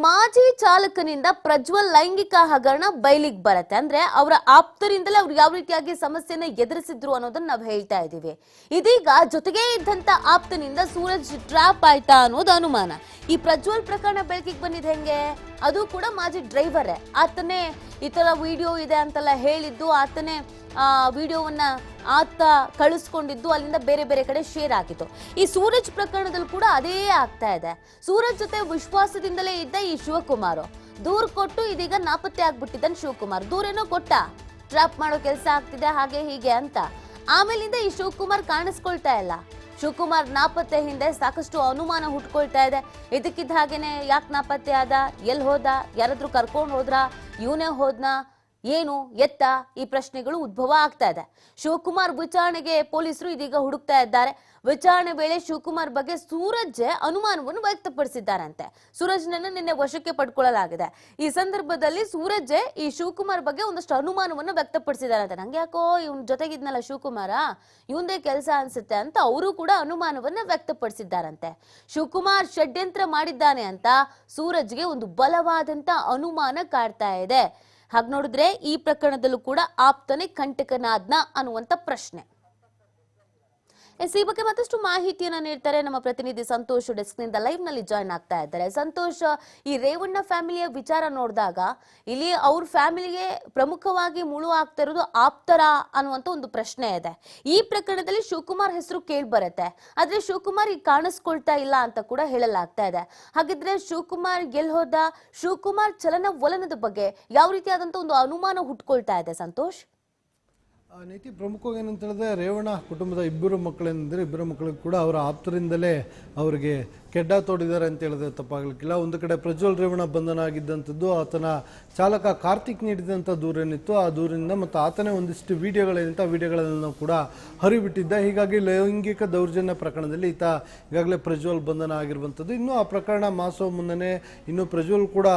ಮಾಜಿ ಚಾಲಕನಿಂದ ಪ್ರಜ್ವಲ್ ಲೈಂಗಿಕ ಹಗರಣ ಬಯಲಿಗೆ ಬರುತ್ತೆ. ಅಂದ್ರೆ ಅವರ ಆಪ್ತರಿಂದಲೇ ಅವ್ರು ಯಾವ ರೀತಿಯಾಗಿ ಸಮಸ್ಯೆನ ಎದುರಿಸಿದ್ರು ಅನ್ನೋದನ್ನ ನಾವು ಹೇಳ್ತಾ ಇದ್ದೀವಿ. ಇದೀಗ ಜೊತೆಗೆ ಇದ್ದಂತ ಆಪ್ತನಿಂದ ಸೂರಜ್ ಟ್ರಾಪ್ ಆಯ್ತಾ ಅನ್ನೋದು ಅನುಮಾನ. ಈ ಪ್ರಜ್ವಲ್ ಪ್ರಕರಣ ಬೆಳಕಿಗೆ ಬಂದಿದೆ ಹೆಂಗೆ? ಅದು ಕೂಡ ಮಾಜಿ ಡ್ರೈವರೇ. ಆತನೇ ಈ ತರ ವಿಡಿಯೋ ಇದೆ ಅಂತೆಲ್ಲ ಹೇಳಿದ್ದು, ಆತನೇ ವಿಡಿಯೋವನ್ನ ಆತ ಕಳಿಸ್ಕೊಂಡಿದ್ದು ಅಲ್ಲಿಂದ ಬೇರೆ ಬೇರೆ ಕಡೆ ಶೇರ್ ಆಗಿತ್ತು. ಈ ಸೂರಜ್ ಪ್ರಕರಣದಲ್ಲಿ ಕೂಡ ಅದೇ ಆಗ್ತಾ ಇದೆ. ಸೂರಜ್ ಜೊತೆ ವಿಶ್ವಾಸದಿಂದಲೇ ಇದ್ದ ಈ ಶಿವಕುಮಾರ್ ದೂರ್ ಕೊಟ್ಟು ಇದೀಗ ನಾಪತ್ತೆ ಆಗ್ಬಿಟ್ಟಿದ್ದಾನೆ. ಶಿವಕುಮಾರ್ ದೂರೇನೋ ಕೊಟ್ಟ, ಟ್ರಾಪ್ ಮಾಡೋ ಕೆಲಸ ಆಗ್ತಿದೆ ಹಾಗೆ ಹೀಗೆ ಅಂತ. ಆಮೇಲಿಂದ ಈ ಶಿವಕುಮಾರ್ ಕಾಣಿಸ್ಕೊಳ್ತಾ ಇಲ್ಲ. ಶಿವಕುಮಾರ್ ನಾಪತ್ತೆ ಹಿಂದೆ ಸಾಕಷ್ಟು ಅನುಮಾನ ಹುಟ್ಕೊಳ್ತಾ ಇದೆ. ಇದಕ್ಕಿದ್ದ ಹಾಗೇನೆ ಯಾಕೆ ನಾಪತ್ತೆ ಆದ, ಎಲ್ಲಿ ಹೋದ, ಯಾರಾದ್ರೂ ಕರ್ಕೊಂಡು ಹೋದ್ರಾ, ಇವನೇ ಹೋದ್ನಾ, ಏನು ಎತ್ತ, ಈ ಪ್ರಶ್ನೆಗಳು ಉದ್ಭವ ಆಗ್ತಾ ಇದೆ. ಶಿವಕುಮಾರ್ ವಿಚಾರಣೆಗೆ ಪೊಲೀಸರು ಇದೀಗ ಹುಡುಕ್ತಾ ಇದ್ದಾರೆ. ವಿಚಾರಣೆ ವೇಳೆ ಶಿವಕುಮಾರ್ ಬಗ್ಗೆ ಸೂರಜ್ ಅನುಮಾನವನ್ನು ವ್ಯಕ್ತಪಡಿಸಿದ್ದಾರಂತೆ. ಸೂರಜ್ನನ್ನು ನಿನ್ನೆ ವಶಕ್ಕೆ ಪಡ್ಕೊಳ್ಳಲಾಗಿದೆ. ಈ ಸಂದರ್ಭದಲ್ಲಿ ಸೂರಜ್ ಈ ಶಿವಕುಮಾರ್ ಬಗ್ಗೆ ಒಂದಷ್ಟು ಅನುಮಾನವನ್ನು ವ್ಯಕ್ತಪಡಿಸಿದಾರಂತೆ. ನಂಗೆ ಯಾಕೋ ಇವನ್ ಜೊತೆಗಿದ್ನಲ್ಲ ಶಿವಕುಮಾರ, ಇವಂದೇ ಕೆಲಸ ಅನ್ಸುತ್ತೆ ಅಂತ ಅವರು ಕೂಡ ಅನುಮಾನವನ್ನ ವ್ಯಕ್ತಪಡಿಸಿದ್ದಾರಂತೆ. ಶಿವಕುಮಾರ್ ಷಡ್ಯಂತ್ರ ಮಾಡಿದ್ದಾನೆ ಅಂತ ಸೂರಜ್ಗೆ ಒಂದು ಬಲವಾದಂತ ಅನುಮಾನ ಕಾಡ್ತಾ ಇದೆ. ಹಾಗೆ ನೋಡಿದ್ರೆ ಈ ಪ್ರಕರಣದಲ್ಲೂ ಕೂಡ ಆಪ್ತನೇ ಕಂಟಕನಾದ್ನ ಅನ್ನುವಂತ ಪ್ರಶ್ನೆ. ಈ ಬಗ್ಗೆ ಮತ್ತಷ್ಟು ಮಾಹಿತಿಯನ್ನ ನೀಡ್ತಾರೆ ನಮ್ಮ ಪ್ರತಿನಿಧಿ ಸಂತೋಷ್. ಡೆಸ್ಕ್ ನಿಂದ ಲೈವ್ ನಲ್ಲಿ ಜಾಯ್ನ್ ಆಗ್ತಾ ಇದ್ದಾರೆ. ಸಂತೋಷ್, ಈ ರೇವಣ್ಣ ಫ್ಯಾಮಿಲಿಯ ವಿಚಾರ ನೋಡಿದಾಗ ಇಲ್ಲಿ ಅವ್ರ ಫ್ಯಾಮಿಲಿಗೆ ಪ್ರಮುಖವಾಗಿ ಮುಳು ಆಗ್ತಾ ಇರೋದು ಆಪ್ತರ ಅನ್ನುವಂತ ಒಂದು ಪ್ರಶ್ನೆ ಇದೆ. ಈ ಪ್ರಕರಣದಲ್ಲಿ ಶಿವಕುಮಾರ್ ಹೆಸರು ಕೇಳಿ ಬರುತ್ತೆ, ಆದ್ರೆ ಶಿವಕುಮಾರ್ ಈಗ ಕಾಣಿಸ್ಕೊಳ್ತಾ ಇಲ್ಲ ಅಂತ ಕೂಡ ಹೇಳಲಾಗ್ತಾ ಇದೆ. ಹಾಗಿದ್ರೆ ಶಿವಕುಮಾರ್ ಎಲ್ಲಿ ಹೋದ, ಶಿವಕುಮಾರ್ ಚಲನವಲನದ ಬಗ್ಗೆ ಯಾವ ರೀತಿಯಾದಂತ ಒಂದು ಅನುಮಾನ ಹುಟ್ಕೊಳ್ತಾ ಇದೆ ಸಂತೋಷ್? ನೀತಿ ಪ್ರಮುಖವಾಗಿ ಏನಂತ ಹೇಳಿದ್ರೆ, ರೇವಣ್ಣ ಕುಟುಂಬದ ಇಬ್ಬರು ಮಕ್ಕಳೇನೆಂದರೆ ಇಬ್ಬರು ಮಕ್ಕಳಿಗೆ ಕೂಡ ಅವರ ಆಪ್ತರಿಂದಲೇ ಅವರಿಗೆ ಕೆಡ್ಡ ತೋಡಿದ್ದಾರೆ ಅಂತ ಹೇಳಿದ್ರೆ ತಪ್ಪಾಗಲಿಕ್ಕಿಲ್ಲ. ಒಂದು ಕಡೆ ಪ್ರಜ್ವಲ್ ರೇವಣ್ಣ ಬಂಧನ ಆಗಿದ್ದಂಥದ್ದು, ಆತನ ಚಾಲಕ ಕಾರ್ತಿಕ್ ನೀಡಿದಂಥ ದೂರೇನಿತ್ತು, ಆ ದೂರಿನಿಂದ ಮತ್ತು ಆತನೇ ಒಂದಿಷ್ಟು ವಿಡಿಯೋಗಳೇನಿತ್ತು ಆ ವಿಡಿಯೋಗಳನ್ನು ಕೂಡ ಹರಿಬಿಟ್ಟಿದ್ದ. ಹೀಗಾಗಿ ಲೈಂಗಿಕ ದೌರ್ಜನ್ಯ ಪ್ರಕರಣದಲ್ಲಿ ಈತ ಈಗಾಗಲೇ ಪ್ರಜ್ವಲ್ ಬಂಧನ ಆಗಿರುವಂಥದ್ದು. ಇನ್ನೂ ಆ ಪ್ರಕರಣ ಮಾಸೋ ಮುನ್ನನೇ ಇನ್ನು ಪ್ರಜ್ವಲ್ ಕೂಡ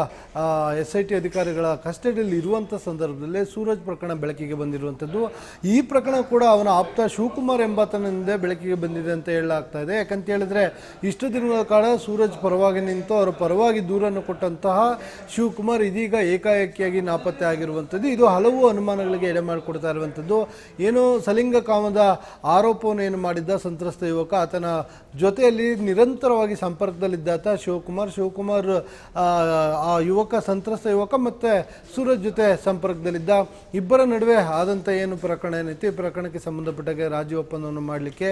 SIT ಅಧಿಕಾರಿಗಳ ಕಸ್ಟಡಿಯಲ್ಲಿ ಇರುವಂಥ ಸಂದರ್ಭದಲ್ಲೇ ಸೂರಜ್ ಪ್ರಕರಣ ಬೆಳಕಿಗೆ ಬಂದಿರುವಂಥದ್ದು. ಈ ಪ್ರಕರಣ ಕೂಡ ಅವನ ಆಪ್ತ ಶಿವಕುಮಾರ್ ಎಂಬಾತನಿಂದ ಬೆಳಕಿಗೆ ಬಂದಿದೆ ಅಂತ ಹೇಳಲಾಗ್ತಾ ಇದೆ. ಯಾಕಂತ ಹೇಳಿದ್ರೆ ಇಷ್ಟು ದಿನಗಳ ಕಾಲ ಸೂರಜ್ ಪರವಾಗಿ ನಿಂತು ಅವರ ಪರವಾಗಿ ದೂರನ್ನು ಕೊಟ್ಟಂತಹ ಶಿವಕುಮಾರ್ ಇದೀಗ ಏಕಾಏಕಿಯಾಗಿ ನಾಪತ್ತೆ ಆಗಿರುವಂಥದ್ದು. ಇದು ಹಲವು ಅನುಮಾನಗಳಿಗೆ ಎಡೆ ಮಾಡಿಕೊಡ್ತಾ ಇರುವಂಥದ್ದು. ಏನು ಸಲಿಂಗ ಕಾಮದ ಆರೋಪವನ್ನು ಏನು ಮಾಡಿದ್ದ ಸಂತ್ರಸ್ತ ಯುವಕ, ಆತನ ಜೊತೆಯಲ್ಲಿ ನಿರಂತರವಾಗಿ ಸಂಪರ್ಕದಲ್ಲಿದ್ದಾತ ಶಿವಕುಮಾರ್ ಆ ಯುವಕ, ಸಂತ್ರಸ್ತ ಯುವಕ ಮತ್ತು ಸೂರಜ್ ಜೊತೆ ಸಂಪರ್ಕದಲ್ಲಿದ್ದ. ಇಬ್ಬರ ನಡುವೆ ಆದಂಥ ಏನು ಪ್ರಕರಣ ಏನೈತಿ, ಈ ಪ್ರಕರಣಕ್ಕೆ ಸಂಬಂಧಪಟ್ಟಾಗೆ ರಾಜಿ ಒಪ್ಪಂದವನ್ನು ಮಾಡಲಿಕ್ಕೆ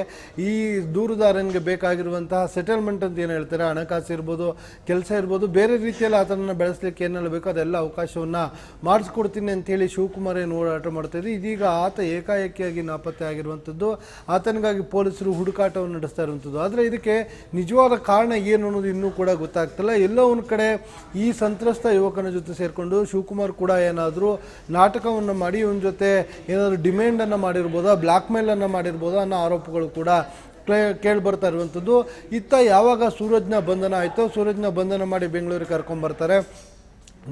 ಈ ದೂರುದಾರನಿಗೆ ಬೇಕಾಗಿರುವಂತಹ ಸೆಟಲ್ಮೆಂಟ್ ಅಂತ ಏನು ಹೇಳ್ತಾರೆ, ಹಣಕಾಸು ಇರ್ಬೋದು, ಕೆಲಸ ಇರ್ಬೋದು, ಬೇರೆ ರೀತಿಯಲ್ಲಿ ಆತನನ್ನು ಬೆಳೆಸಲಿಕ್ಕೆ ಏನೆಲ್ಲ ಬೇಕೋ ಅದೆಲ್ಲ ಅವಕಾಶವನ್ನು ಮಾಡಿಸ್ಕೊಡ್ತೀನಿ ಅಂತೇಳಿ ಶಿವಕುಮಾರ್ ಏನು ಓಡಾಟ ಮಾಡ್ತಾ ಇದ್ದೆ. ಇದೀಗ ಆತ ಏಕಾಏಕಿಯಾಗಿ ನಾಪತ್ತೆ ಆಗಿರುವಂಥದ್ದು. ಆತನಿಗಾಗಿ ಪೊಲೀಸರು ಹುಡುಕಾಟವನ್ನು ನಡೆಸ್ತಾ ಇರುವಂಥದ್ದು. ಆದರೆ ಇದಕ್ಕೆ ನಿಜವಾದ ಕಾರಣ ಏನು ಅನ್ನೋದು ಇನ್ನೂ ಕೂಡ ಗೊತ್ತಾಗ್ತಿಲ್ಲ. ಎಲ್ಲೋ ಒಂದು ಕಡೆ ಈ ಸಂತ್ರಸ್ತ ಯುವಕನ ಜೊತೆ ಸೇರಿಕೊಂಡು ಶಿವಕುಮಾರ್ ಕೂಡ ಏನಾದರೂ ನಾಟಕವನ್ನು ಮಾಡಿ ಇವನ ಜೊತೆ ಏನಾದರೂ ಡಿಮ್ಯಾಂಡನ್ನು ಮಾಡಿರ್ಬೋದಾ, ಬ್ಲ್ಯಾಕ್ ಮೇಲನ್ನು ಮಾಡಿರ್ಬೋದಾ ಅನ್ನೋ ಆರೋಪಗಳು ಕೂಡ ಕೇಳಿ ಬರ್ತಾ ಇರುವಂಥದ್ದು. ಇತ್ತ ಯಾವಾಗ ಸೂರಜ್ನ ಬಂಧನ ಆಯಿತು, ಸೂರಜ್ನ ಬಂಧನ ಮಾಡಿ ಬೆಂಗಳೂರಿಗೆ ಕರ್ಕೊಂಡ್ಬರ್ತಾರೆ,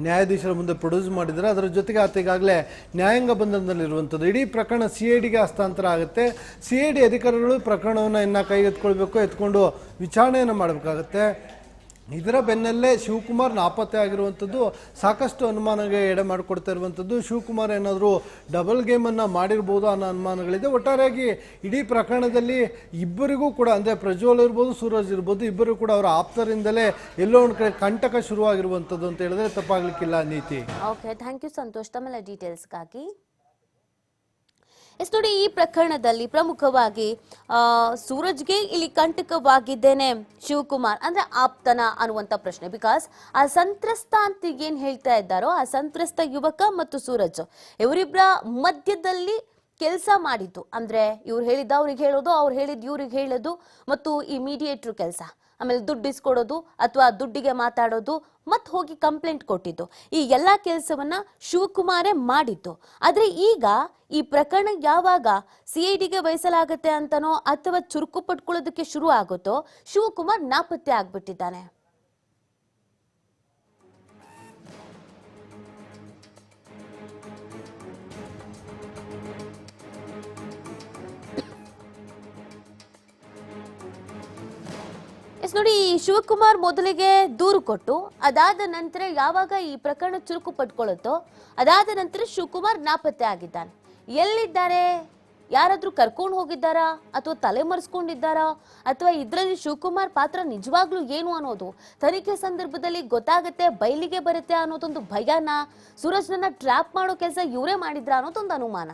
ನ್ಯಾಯಾಧೀಶರ ಮುಂದೆ ಪ್ರೊಡ್ಯೂಸ್ ಮಾಡಿದರೆ ಅದರ ಜೊತೆಗೆ ಆತ ಈಗಾಗಲೇ ನ್ಯಾಯಾಂಗ ಬಂಧನದಲ್ಲಿರುವಂಥದ್ದು. ಇಡೀ ಪ್ರಕರಣ CIDಗೆ ಹಸ್ತಾಂತರ ಆಗುತ್ತೆ. CID ಅಧಿಕಾರಿಗಳು ಪ್ರಕರಣವನ್ನು ಇನ್ನು ಕೈಗೆತ್ಕೊಳ್ಬೇಕು, ಎತ್ಕೊಂಡು ವಿಚಾರಣೆಯನ್ನು ಮಾಡಬೇಕಾಗತ್ತೆ. ಇದರ ಬೆನ್ನಲ್ಲೇ ಶಿವಕುಮಾರ್ ನಾಪತ್ತೆ ಆಗಿರುವಂಥದ್ದು ಸಾಕಷ್ಟು ಅನುಮಾನಗೆ ಎಡೆ ಮಾಡಿಕೊಡ್ತಾ ಇರುವಂಥದ್ದು. ಶಿವಕುಮಾರ್ ಏನಾದರೂ ಡಬಲ್ ಗೇಮನ್ನು ಮಾಡಿರ್ಬೋದು ಅನ್ನೋ ಅನುಮಾನಗಳಿದೆ. ಒಟ್ಟಾರೆಯಾಗಿ ಇಡೀ ಪ್ರಕರಣದಲ್ಲಿ ಇಬ್ಬರಿಗೂ ಕೂಡ, ಅಂದರೆ ಪ್ರಜ್ವಲ್ ಇರ್ಬೋದು, ಸೂರಜ್ ಇರ್ಬೋದು, ಇಬ್ಬರು ಕೂಡ ಅವರ ಆಪ್ತರಿಂದಲೇ ಎಲ್ಲೋ ಒಂದು ಕಡೆ ಕಂಟಕ ಶುರುವಾಗಿರುವಂಥದ್ದು ಅಂತ ಹೇಳಿದ್ರೆ ತಪ್ಪಾಗಲಿಕ್ಕಿಲ್ಲ. ನೀತಿ, ಓಕೆ, ಥ್ಯಾಂಕ್ ಯು ಸಂತೋಷ್ ತಮ್ಮೆಲ್ಲ ಡೀಟೇಲ್ಸ್ಗಾಗಿ. ನೋಡಿ, ಈ ಪ್ರಕರಣದಲ್ಲಿ ಪ್ರಮುಖವಾಗಿ ಸೂರಜ್ಗೆ ಇಲ್ಲಿ ಕಂಟಕವಾಗಿದ್ದೇನೆ ಶಿವಕುಮಾರ್ ಅಂದ್ರೆ ಆಪ್ತನ ಅನ್ನುವಂತ ಪ್ರಶ್ನೆ. ಬಿಕಾಸ್ ಆ ಸಂತ್ರಸ್ತ ಅಂತ ಏನ್ ಹೇಳ್ತಾ ಇದ್ದಾರೋ ಆ ಸಂತ್ರಸ್ತ ಯುವಕ ಮತ್ತು ಸೂರಜ್ ಇವರಿಬ್ಬರ ಮಧ್ಯದಲ್ಲಿ ಕೆಲಸ ಮಾಡಿದ್ದು, ಅಂದ್ರೆ ಇವ್ರು ಹೇಳಿದ್ದ ಅವ್ರಿಗೆ ಹೇಳೋದು, ಅವ್ರು ಹೇಳಿದ್ ಇವ್ರಿಗೆ ಹೇಳೋದು, ಮತ್ತು ಈ ಮೀಡಿಯೇಟರ್ ಕೆಲಸ, ಆಮೇಲೆ ದುಡ್ಡು ಇಸ್ಕೊಡೋದು ಅಥವಾ ದುಡ್ಡಿಗೆ ಮಾತಾಡೋದು, ಮತ್ತೆ ಹೋಗಿ ಕಂಪ್ಲೇಂಟ್ ಕೊಟ್ಟಿದ್ದು, ಈ ಎಲ್ಲಾ ಕೆಲಸವನ್ನ ಶಿವಕುಮಾರೇ ಮಾಡಿದ್ದು. ಆದ್ರೆ ಈಗ ಈ ಪ್ರಕರಣ ಯಾವಾಗ CIDಗೆ ವಹಿಸಲಾಗತ್ತೆ ಅಂತನೋ ಅಥವಾ ಚುರುಕು ಪಟ್ಕೊಳ್ಳೋದಕ್ಕೆ ಶುರು ಆಗುತ್ತೋ, ಶಿವಕುಮಾರ್ ನಾಪತ್ತೆ ಆಗ್ಬಿಟ್ಟಿದ್ದಾನೆ. ನೋಡಿ, ಈ ಶಿವಕುಮಾರ್ ಮೊದಲಿಗೆ ದೂರು ಕೊಟ್ಟು ಅದಾದ ನಂತರ ಯಾವಾಗ ಈ ಪ್ರಕರಣ ಚುರುಕು ಪಟ್ಕೊಳ್ಳುತ್ತೋ ಅದಾದ ನಂತರ ಶಿವಕುಮಾರ್ ನಾಪತ್ತೆ ಆಗಿದ್ದಾನೆ. ಎಲ್ಲಿದ್ದಾರೆ? ಯಾರಾದ್ರೂ ಕರ್ಕೊಂಡು ಹೋಗಿದ್ದಾರಾ ಅಥವಾ ತಲೆಮರೆಸ್ಕೊಂಡಿದ್ದಾರಾ ಅಥವಾ ಇದರಲ್ಲಿ ಶಿವಕುಮಾರ್ ಪಾತ್ರ ನಿಜವಾಗ್ಲೂ ಏನು ಅನ್ನೋದು ತನಿಖೆ ಸಂದರ್ಭದಲ್ಲಿ ಗೊತ್ತಾಗತ್ತೆ, ಬಯಲಿಗೆ ಬರುತ್ತೆ ಅನ್ನೋದೊಂದು ಭಯನ, ಸೂರಜ್ನನ್ನ ಟ್ರ್ಯಾಪ್ ಮಾಡೋ ಕೆಲಸ ಇವರೇ ಮಾಡಿದ್ರ ಅನ್ನೋದೊಂದು ಅನುಮಾನ.